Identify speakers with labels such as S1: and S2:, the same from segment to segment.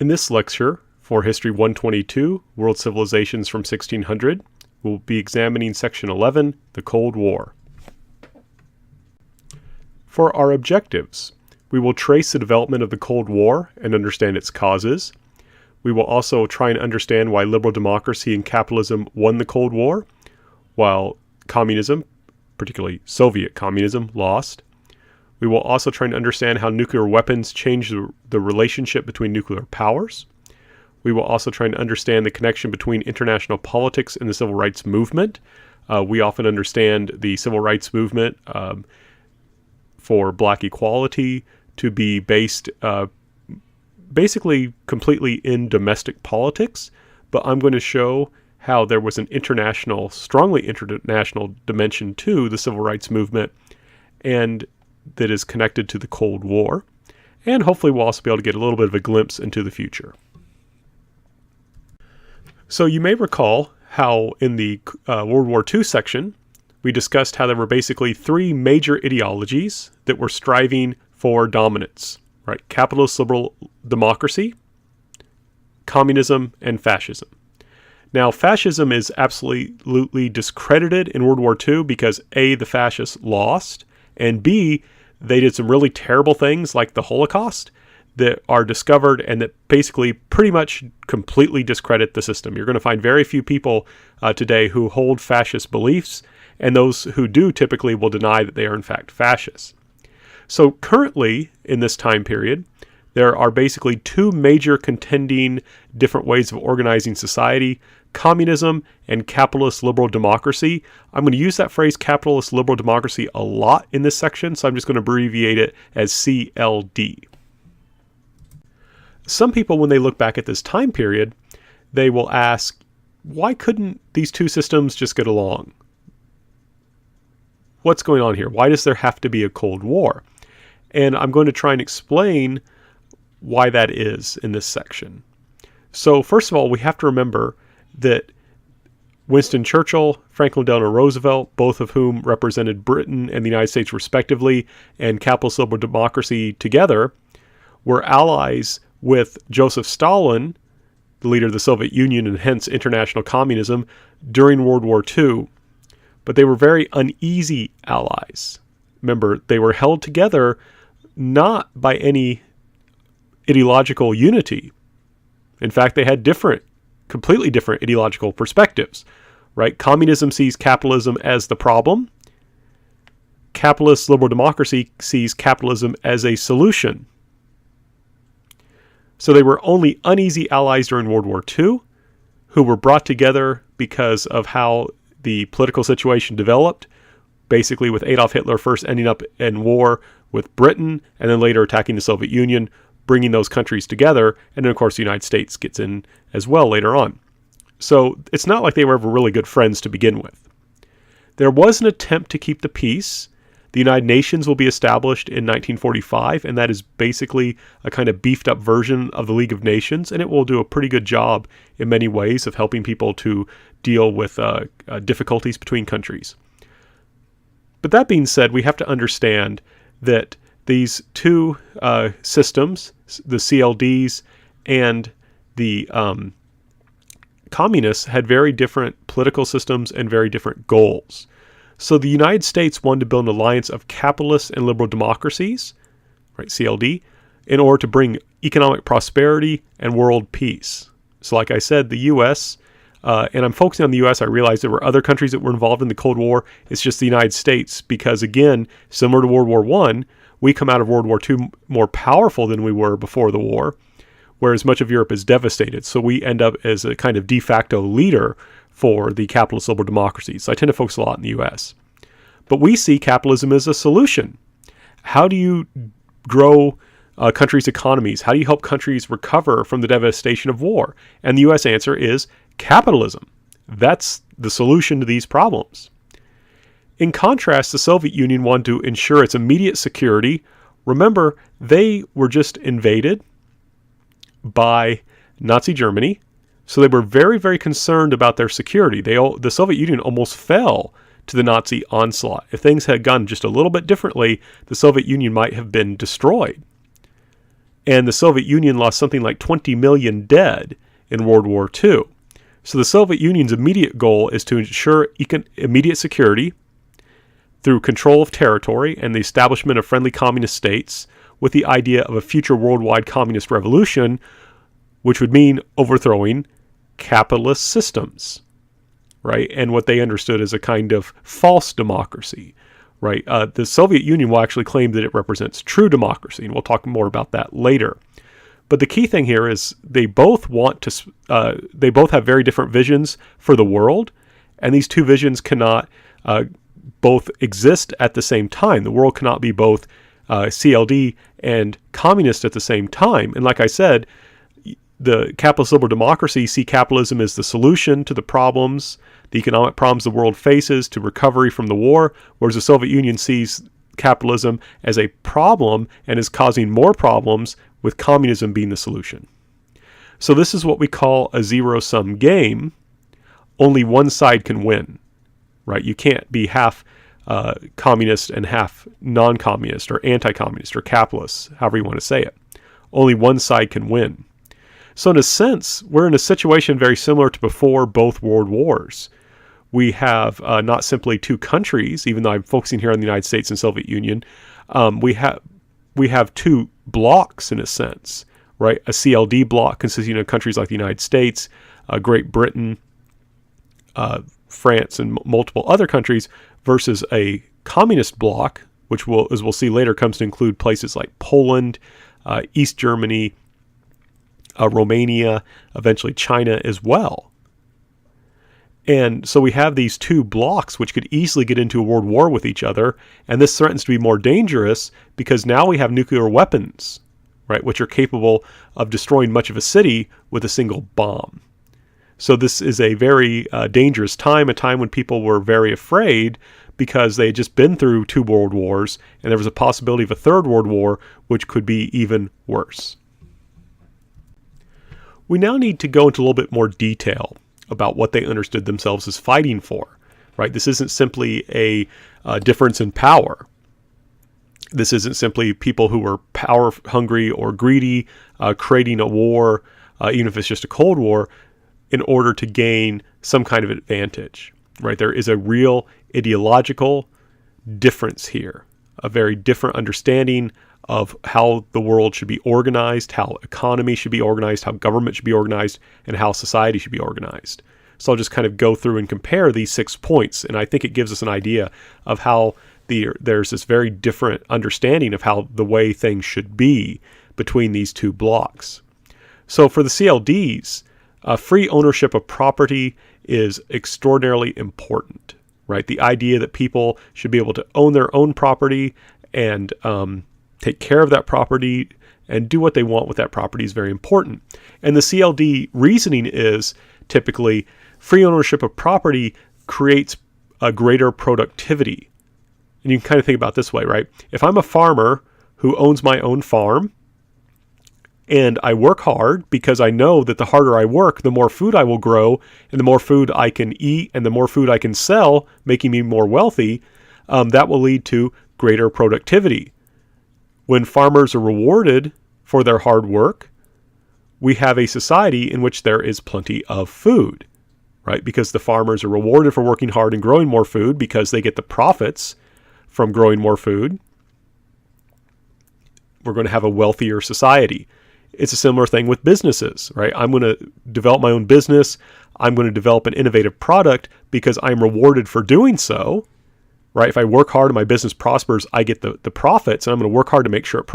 S1: In this lecture, for History 122, World Civilizations from 1600, we'll be examining Section 11, the Cold War. For our objectives, we will trace the development of the Cold War and understand its causes. We will also try and understand why liberal democracy and capitalism won the Cold War, while communism, particularly Soviet communism, lost. We will also try and understand how nuclear weapons changed the relationship between nuclear powers. We will also try and understand the connection between international politics and the civil rights movement. We often understand the civil rights movement for black equality to be based basically completely in domestic politics, but I'm going to show how there was an international, strongly international dimension to the civil rights movement, and that is connected to the Cold War. And hopefully we'll also be able to get a little bit of a glimpse into the future. So you may recall how in the World War II section, we discussed how there were basically three major ideologies that were striving for dominance, right? Capitalist liberal democracy, communism, and fascism. Now, fascism is absolutely discredited in World War II because A, the fascists lost, and B, they did some really terrible things like the Holocaust that are discovered and that basically pretty much completely discredit the system. You're going to find very few people today who hold fascist beliefs, and those who do typically will deny that they are in fact fascists. So currently, in this time period, there are basically two major contending different ways of organizing society: communism and capitalist liberal democracy. I'm going to use that phrase capitalist liberal democracy a lot in this section, so I'm just going to abbreviate it as CLD. Some people, when they look back at this time period, they will ask, why couldn't these two systems just get along? What's going on here? Why does there have to be a Cold War? And I'm going to try and explain why that is in this section. So first of all, we have to remember that Winston Churchill, Franklin Delano Roosevelt, both of whom represented Britain and the United States respectively, and capitalist liberal democracy together, were allies with Joseph Stalin, the leader of the Soviet Union and hence international communism, during World War II. But they were very uneasy allies. Remember, they were held together not by any ideological unity. In fact, they had completely different ideological perspectives, right? Communism sees capitalism as the problem. Capitalist liberal democracy sees capitalism as a solution. So they were only uneasy allies during World War II, who were brought together because of how the political situation developed, basically with Adolf Hitler first ending up in war with Britain and then later attacking the Soviet Union, bringing those countries together, and then of course the United States gets in as well later on. So it's not like they were ever really good friends to begin with. There was an attempt to keep the peace. The United Nations will be established in 1945, and that is basically a kind of beefed up version of the League of Nations, and it will do a pretty good job in many ways of helping people to deal with difficulties between countries. But that being said, we have to understand that these two systems, the CLDs and the communists, had very different political systems and very different goals. So the United States wanted to build an alliance of capitalist and liberal democracies, right, CLD, in order to bring economic prosperity and world peace. So like I said, the U.S., and I'm focusing on the U.S., I realize there were other countries that were involved in the Cold War. It's just the United States because, again, similar to World War I, we come out of World War II more powerful than we were before the war, whereas much of Europe is devastated. So we end up as a kind of de facto leader for the capitalist liberal democracies. So I tend to focus a lot in the U.S. But we see capitalism as a solution. How do you grow countries' economies? How do you help countries recover from the devastation of war? And the U.S. answer is capitalism. That's the solution to these problems. In contrast, the Soviet Union wanted to ensure its immediate security. Remember, they were just invaded by Nazi Germany, so they were very, very concerned about their security. The Soviet Union almost fell to the Nazi onslaught. If things had gone just a little bit differently, the Soviet Union might have been destroyed. And the Soviet Union lost something like 20 million dead in World War II. So the Soviet Union's immediate goal is to ensure immediate security through control of territory and the establishment of friendly communist states, with the idea of a future worldwide communist revolution, which would mean overthrowing capitalist systems, right? And what they understood as a kind of false democracy, right? The Soviet Union will actually claim that it represents true democracy, and we'll talk more about that later. But the key thing here is they both they both have very different visions for the world, and these two visions cannot both exist at the same time. The world cannot be both CLD and communist at the same time. And like I said, the capitalist liberal democracy see capitalism as the solution to the economic problems the world faces, to recovery from the war, whereas the Soviet Union sees capitalism as a problem and is causing more problems, with communism being the solution. So this is what we call a zero-sum game. Only one side can win, right? You can't be half communist and half non-communist or anti-communist or capitalist, however you want to say it. Only one side can win. So in a sense, we're in a situation very similar to before both world wars. We have not simply two countries, even though I'm focusing here on the United States and Soviet Union. We have two blocks in a sense, right? A CLD block consisting of countries like the United States, Great Britain, France, and multiple other countries, versus a communist bloc, which will, as we'll see later, comes to include places like Poland, East Germany, Romania, eventually China as well. And so we have these two blocks which could easily get into a world war with each other, and this threatens to be more dangerous because now we have nuclear weapons, right, which are capable of destroying much of a city with a single bomb. So this is a very dangerous time, a time when people were very afraid because they had just been through two world wars, and there was a possibility of a third world war, which could be even worse. We now need to go into a little bit more detail about what they understood themselves as fighting for, right? This isn't simply a difference in power. This isn't simply people who were power hungry or greedy, creating a war, even if it's just a Cold War, in order to gain some kind of advantage, right? There is a real ideological difference here, a very different understanding of how the world should be organized, how economy should be organized, how government should be organized, and how society should be organized. So I'll just kind of go through and compare these 6 points, and I think it gives us an idea of how there's this very different understanding of how the way things should be between these two blocks. So for the CLDs, free ownership of property is extraordinarily important, right? The idea that people should be able to own their own property and take care of that property and do what they want with that property is very important. And the CLD reasoning is typically free ownership of property creates a greater productivity. And you can kind of think about it this way, right? If I'm a farmer who owns my own farm and I work hard because I know that the harder I work, the more food I will grow, and the more food I can eat and the more food I can sell, making me more wealthy, that will lead to greater productivity. When farmers are rewarded for their hard work, we have a society in which there is plenty of food, right? Because the farmers are rewarded for working hard and growing more food because they get the profits from growing more food. We're going to have a wealthier society. It's a similar thing with businesses, right? I'm going to develop my own business. I'm going to develop an innovative product because I'm rewarded for doing so. Right? If I work hard and my business prospers, I get the profits, and I'm going to work hard to make sure it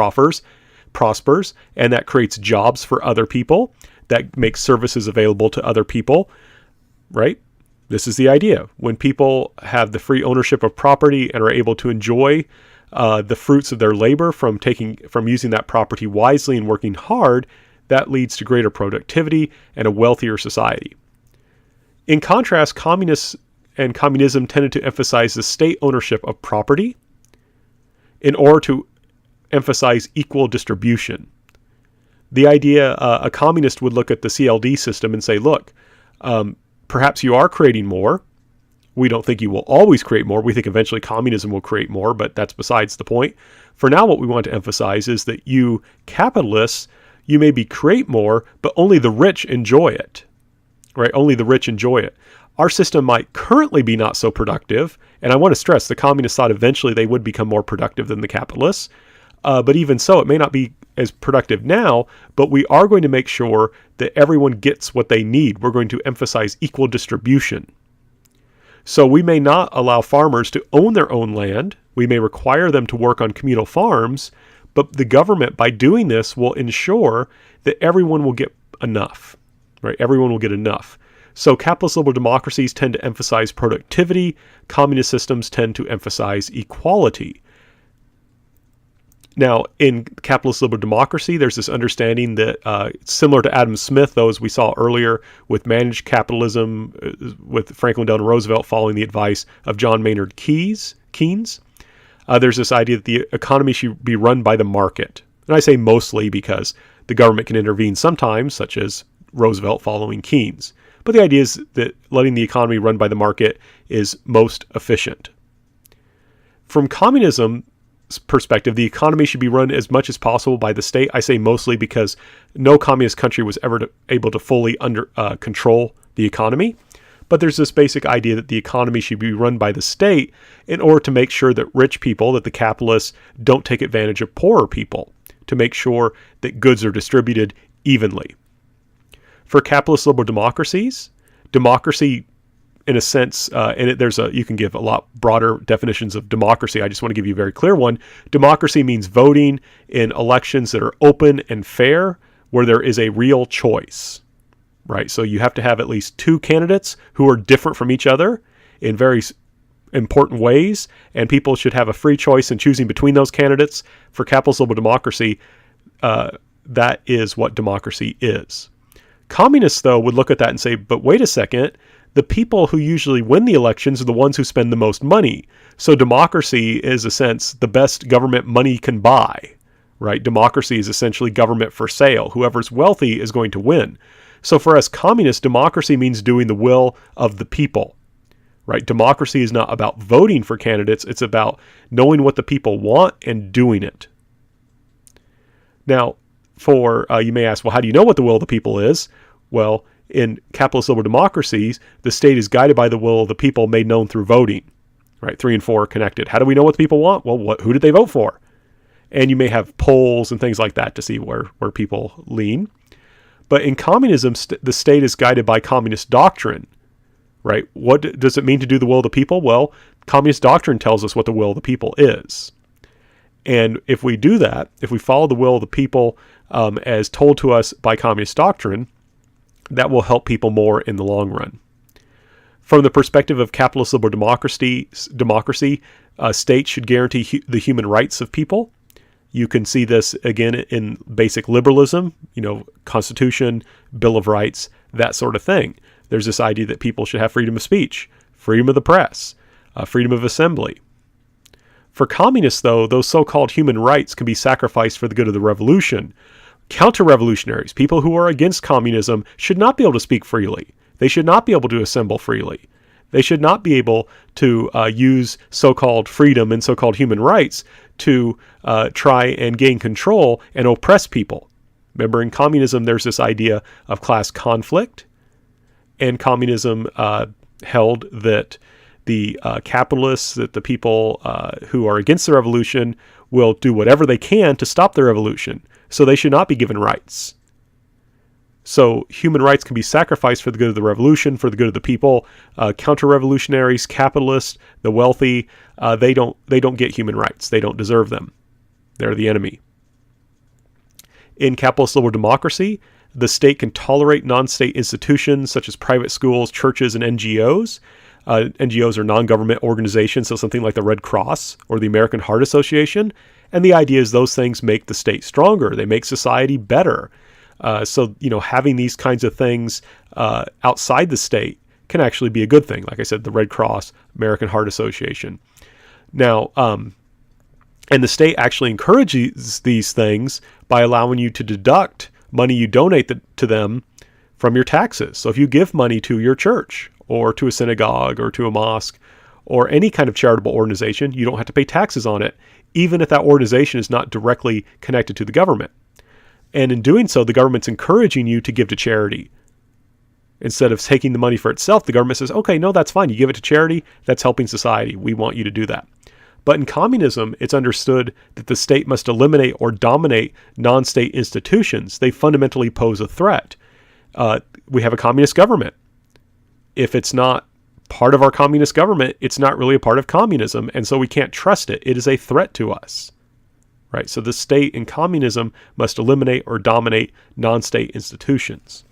S1: prospers, and that creates jobs for other people. That makes services available to other people, right? This is the idea. When people have the free ownership of property and are able to enjoy the fruits of their labor from using that property wisely and working hard, that leads to greater productivity and a wealthier society. In contrast, communism tended to emphasize the state ownership of property in order to emphasize equal distribution. The idea, a communist would look at the CLD system and say, look, perhaps you are creating more We don't think you will always create more. We think eventually communism will create more, but that's besides the point. For now, what we want to emphasize is that you capitalists, you maybe create more, but only the rich enjoy it, right? Only the rich enjoy it. Our system might currently be not so productive, and I want to stress the communists thought eventually they would become more productive than the capitalists, but even so, it may not be as productive now, but we are going to make sure that everyone gets what they need. We're going to emphasize equal distribution. So we may not allow farmers to own their own land. We may require them to work on communal farms, but the government, by doing this, will ensure that everyone will get enough, right? Everyone will get enough. So capitalist liberal democracies tend to emphasize productivity. Communist systems tend to emphasize equality. Now, in capitalist liberal democracy, there's this understanding that it's similar to Adam Smith, though, as we saw earlier with managed capitalism, with Franklin Delano Roosevelt following the advice of John Maynard Keynes. There's this idea that the economy should be run by the market. And I say mostly because the government can intervene sometimes, such as Roosevelt following Keynes. But the idea is that letting the economy run by the market is most efficient. From communism perspective, the economy should be run as much as possible by the state. I say mostly because no communist country was ever able to fully control the economy. But there's this basic idea that the economy should be run by the state in order to make sure that rich people, that the capitalists, don't take advantage of poorer people, to make sure that goods are distributed evenly. For capitalist liberal democracies, democracy, in a sense, you can give a lot broader definitions of democracy. I just want to give you a very clear one. Democracy means voting in elections that are open and fair, where there is a real choice, right? So you have to have at least two candidates who are different from each other in very important ways, and people should have a free choice in choosing between those candidates. For capitalist liberal democracy, that is what democracy is. Communists, though, would look at that and say, but wait a second, the people who usually win the elections are the ones who spend the most money. So democracy is, in a sense, the best government money can buy, right? Democracy is essentially government for sale. Whoever's wealthy is going to win. So for us communists, democracy means doing the will of the people, right? Democracy is not about voting for candidates. It's about knowing what the people want and doing it. Now, you may ask, well, how do you know what the will of the people is? Well, in capitalist liberal democracies, the state is guided by the will of the people made known through voting, right? 3 and 4 are connected. How do we know what the people want? Well, who did they vote for? And you may have polls and things like that to see where people lean. But in communism, the state is guided by communist doctrine, right? What does it mean to do the will of the people? Well, communist doctrine tells us what the will of the people is. And if we do that, if we follow the will of the people as told to us by communist doctrine, that will help people more in the long run. From the perspective of capitalist liberal democracy, states should guarantee the human rights of people. You can see this again in basic liberalism, Constitution, Bill of Rights, that sort of thing. There's this idea that people should have freedom of speech, freedom of the press, freedom of assembly. For communists, though, those so-called human rights can be sacrificed for the good of the revolution. Counter-revolutionaries, people who are against communism, should not be able to speak freely. They should not be able to assemble freely. They should not be able to use so-called freedom and so-called human rights to try and gain control and oppress people. Remember, in communism, there's this idea of class conflict, and communism held that the capitalists, that the people who are against the revolution will do whatever they can to stop the revolution. So they should not be given rights. So human rights can be sacrificed for the good of the revolution, for the good of the people. Counter-revolutionaries, capitalists, the wealthy, they don't get human rights. They don't deserve them. They're the enemy. In capitalist liberal democracy, the state can tolerate non-state institutions such as private schools, churches, and NGOs. NGOs are non-government organizations, so something like the Red Cross or the American Heart Association. And the idea is those things make the state stronger. They make society better. So having these kinds of things outside the state can actually be a good thing. Like I said, the Red Cross, American Heart Association. Now, and the state actually encourages these things by allowing you to deduct money you donate to them from your taxes. So if you give money to your church or to a synagogue or to a mosque or any kind of charitable organization, you don't have to pay taxes on it, even if that organization is not directly connected to the government. And in doing so, the government's encouraging you to give to charity. Instead of taking the money for itself, the government says, okay, no, that's fine. You give it to charity. That's helping society. We want you to do that. But in communism, it's understood that the state must eliminate or dominate non-state institutions. They fundamentally pose a threat. We have a communist government. If it's not part of our communist government, it's not really a part of communism, and so we can't trust it. It is a threat to us. Right? So the state in communism must eliminate or dominate non-state institutions.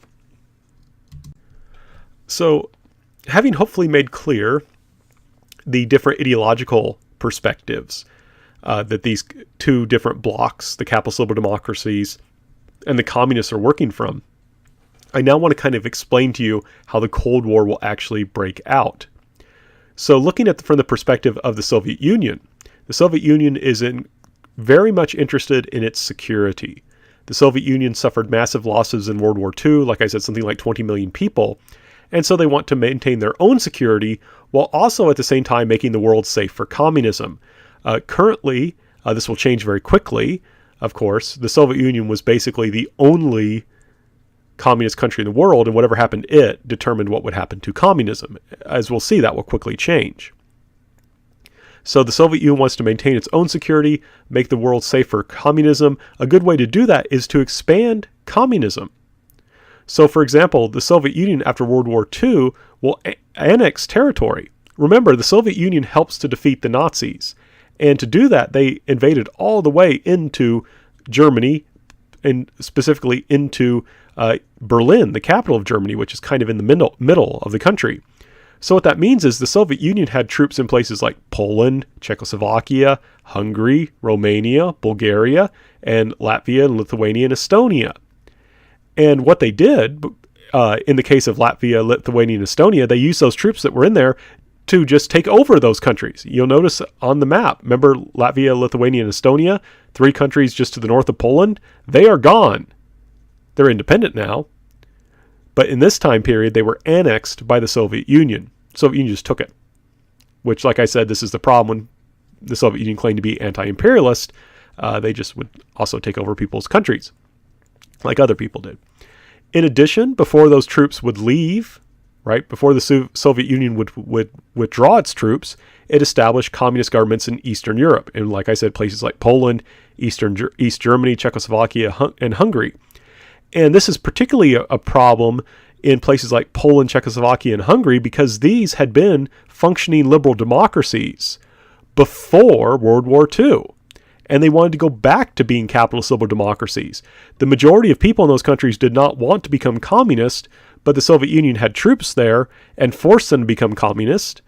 S1: So, having hopefully made clear the different ideological perspectives that these two different blocks, the capitalist liberal democracies and the communists, are working from, I now want to kind of explain to you how the Cold War will actually break out. So, looking at from the perspective of the Soviet Union is very much interested in its security. The Soviet Union suffered massive losses in World War II, like I said, something like 20 million people. And so they want to maintain their own security while also at the same time making the world safe for communism. Currently, this will change very quickly, of course. The Soviet Union was basically the only communist country in the world, and whatever happened to it determined what would happen to communism. As we'll see, that will quickly change. So the Soviet Union wants to maintain its own security, make the world safe for communism. A good way to do that is to expand communism. So, for example, the Soviet Union after World War II will annex territory. Remember, the Soviet Union helps to defeat the Nazis. And to do that, they invaded all the way into Germany, and specifically into Berlin, the capital of Germany, which is kind of in the middle of the country. So what that means is the Soviet Union had troops in places like Poland, Czechoslovakia, Hungary, Romania, Bulgaria, and Latvia, Lithuania, and Estonia. And what they did, in the case of Latvia, Lithuania, and Estonia, they used those troops that were in there to just take over those countries. You'll notice on the map, remember Latvia, Lithuania, and Estonia, 3 countries just to the north of Poland? They are gone. They're independent now. But in this time period, they were annexed by the Soviet Union. The Soviet Union just took it. Which, like I said, this is the problem when the Soviet Union claimed to be anti-imperialist. They just would also take over people's countries, like other people did. In addition, before those troops would leave, right, before the Soviet Union would withdraw its troops, it established communist governments in Eastern Europe. And like I said, places like Poland, East Germany, Czechoslovakia, and Hungary. And this is particularly a problem in places like Poland, Czechoslovakia, and Hungary because these had been functioning liberal democracies before World War II. And they wanted to go back to being capitalist liberal democracies. The majority of people in those countries did not want to become communist, but the Soviet Union had troops there and forced them to become communist.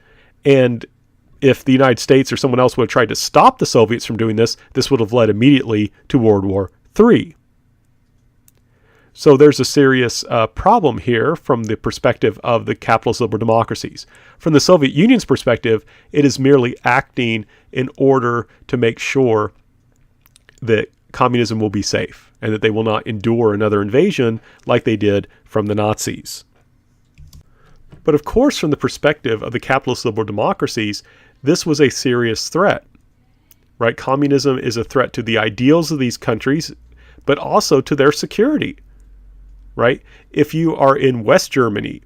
S1: And if the United States or someone else would have tried to stop the Soviets from doing this, this would have led immediately to World War III. So there's a serious problem here from the perspective of the capitalist liberal democracies. From the Soviet Union's perspective, it is merely acting in order to make sure that communism will be safe and that they will not endure another invasion like they did from the Nazis. But of course, from the perspective of the capitalist liberal democracies, this was a serious threat, right? Communism is a threat to the ideals of these countries, but also to their security, right? If you are in West Germany,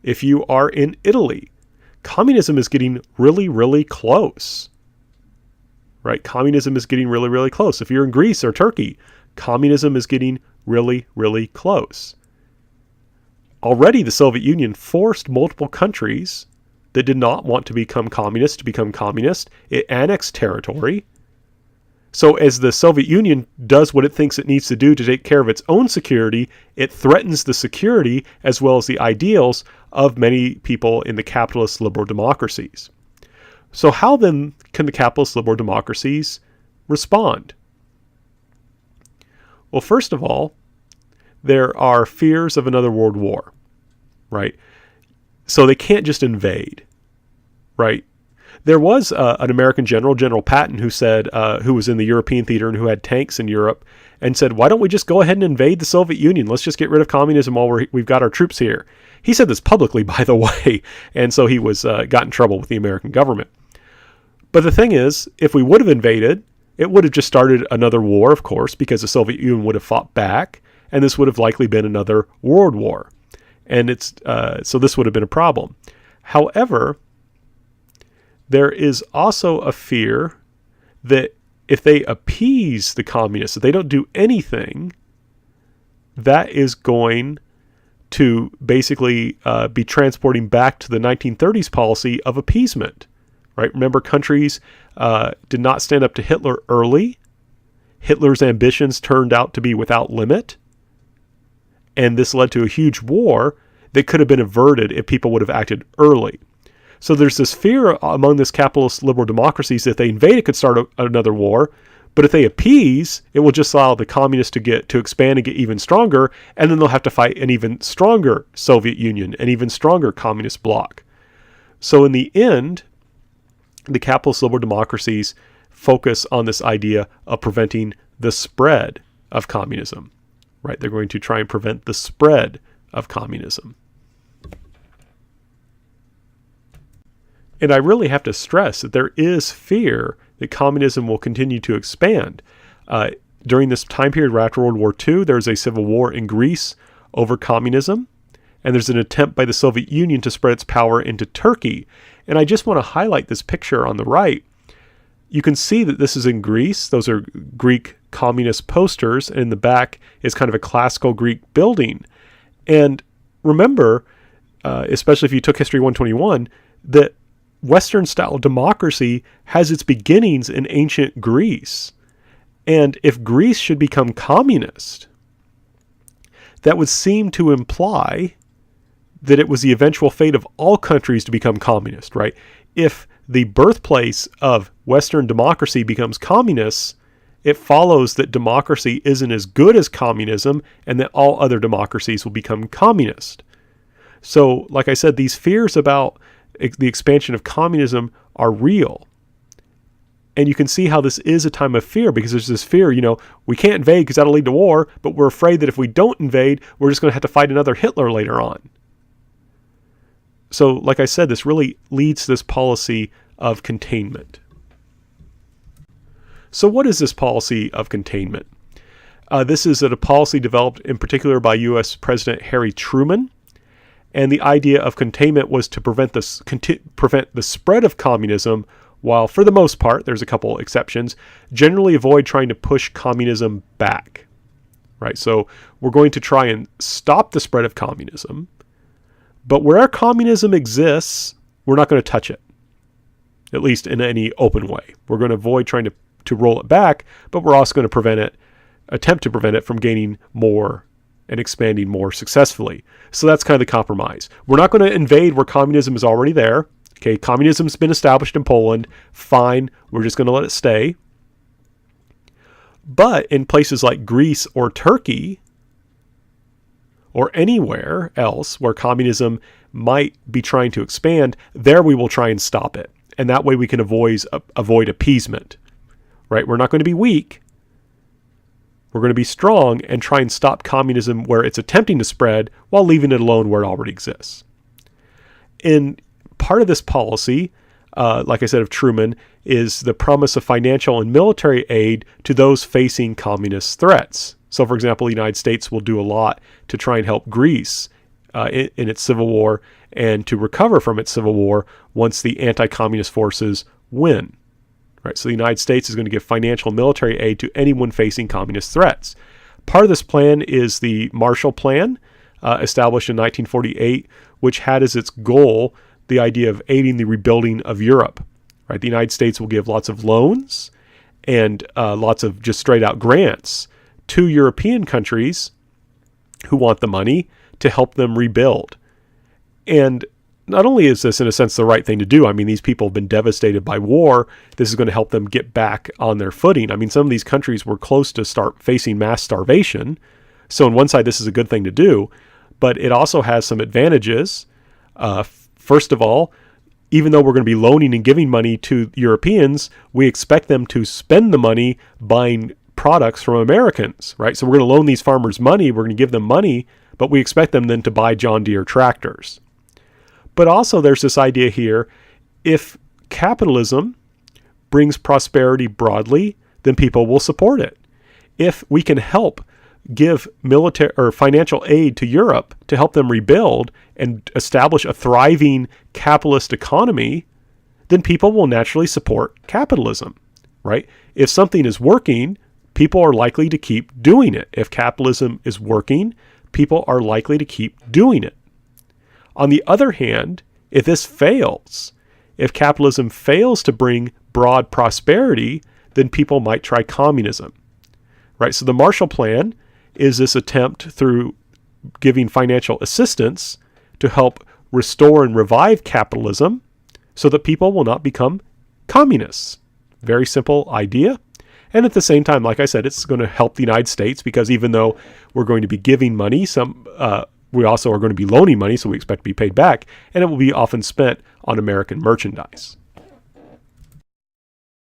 S1: if you are in Italy, communism is getting really, really close. Right? Communism is getting really, really close. If you're in Greece or Turkey, communism is getting really, really close. Already the Soviet Union forced multiple countries that did not want to become communist to become communist. It annexed territory. So as the Soviet Union does what it thinks it needs to do to take care of its own security, it threatens the security as well as the ideals of many people in the capitalist liberal democracies. So how then can the capitalist liberal democracies respond? Well, first of all, there are fears of another world war, right? So they can't just invade, right? There was an American general, General Patton, who said, who was in the European theater and who had tanks in Europe, and said, why don't we just go ahead and invade the Soviet Union? Let's just get rid of communism while we've got our troops here. He said this publicly, by the way, and so he was got in trouble with the American government. But the thing is, if we would have invaded, it would have just started another war, of course, because the Soviet Union would have fought back, and this would have likely been another world war. And so this would have been a problem. However, there is also a fear that if they appease the communists, if they don't do anything, that is going to basically be transporting back to the 1930s policy of appeasement. Right? Remember, countries did not stand up to Hitler early. Hitler's ambitions turned out to be without limit. And this led to a huge war that could have been averted if people would have acted early. So there's this fear among this capitalist liberal democracies that if they invade, it could start another war. But if they appease, it will just allow the communists to expand and get even stronger. And then they'll have to fight an even stronger Soviet Union, an even stronger communist bloc. So in the end, the capitalist liberal democracies focus on this idea of preventing the spread of communism, right? They're going to try and prevent the spread of communism. And I really have to stress that there is fear that communism will continue to expand. During this time period right after World War II, there's a civil war in Greece over communism, and there's an attempt by the Soviet Union to spread its power into Turkey. And I just want to highlight this picture on the right. You can see that this is in Greece. Those are Greek communist posters, and in the back is kind of a classical Greek building. And remember, especially if you took History 121, that Western-style democracy has its beginnings in ancient Greece. And if Greece should become communist, that would seem to imply that it was the eventual fate of all countries to become communist, right? If the birthplace of Western democracy becomes communist, it follows that democracy isn't as good as communism and that all other democracies will become communist. So, like I said, these fears about the expansion of communism are real. And you can see how this is a time of fear, because there's this fear, we can't invade because that'll lead to war, but we're afraid that if we don't invade, we're just going to have to fight another Hitler later on. So, like I said, this really leads to this policy of containment. So what is this policy of containment? This is a policy developed in particular by U.S. President Harry Truman. And the idea of containment was to prevent the spread of communism, while for the most part, there's a couple exceptions, generally avoid trying to push communism back. Right? So we're going to try and stop the spread of communism. But where communism exists, we're not going to touch it, at least in any open way. We're going to avoid trying to roll it back, but we're also going to attempt to prevent it from gaining more and expanding more successfully. So that's kind of the compromise. We're not going to invade where communism is already there. Okay, communism's been established in Poland. Fine, we're just going to let it stay. But in places like Greece or Turkey, or anywhere else where communism might be trying to expand, there we will try and stop it. And that way we can avoid appeasement. Right? We're not going to be weak. We're going to be strong and try and stop communism where it's attempting to spread while leaving it alone where it already exists. And part of this policy, like I said, of Truman, is the promise of financial and military aid to those facing communist threats. So, for example, the United States will do a lot to try and help Greece in its civil war and to recover from its civil war once the anti-communist forces win. Right? So the United States is going to give financial and military aid to anyone facing communist threats. Part of this plan is the Marshall Plan, established in 1948, which had as its goal the idea of aiding the rebuilding of Europe. Right? The United States will give lots of loans and lots of just straight out grants to European countries who want the money to help them rebuild. And not only is this, in a sense, the right thing to do, I mean, these people have been devastated by war. This is going to help them get back on their footing. I mean, some of these countries were close to start facing mass starvation. So on one side, this is a good thing to do, but it also has some advantages. First of all, even though we're going to be loaning and giving money to Europeans, we expect them to spend the money buying products from Americans, right? So we're going to loan these farmers money, we're going to give them money, but we expect them then to buy John Deere tractors. But also there's this idea here, if capitalism brings prosperity broadly, then people will support it. If we can help give military or financial aid to Europe to help them rebuild and establish a thriving capitalist economy, then people will naturally support capitalism, right? If something is working, people are likely to keep doing it. If capitalism is working, people are likely to keep doing it. On the other hand, if this fails, if capitalism fails to bring broad prosperity, then people might try communism, right? So the Marshall Plan is this attempt through giving financial assistance to help restore and revive capitalism so that people will not become communists. Very simple idea. And at the same time, like I said, it's going to help the United States because even though we're going to be giving money, we also are going to be loaning money, so we expect to be paid back, and it will be often spent on American merchandise.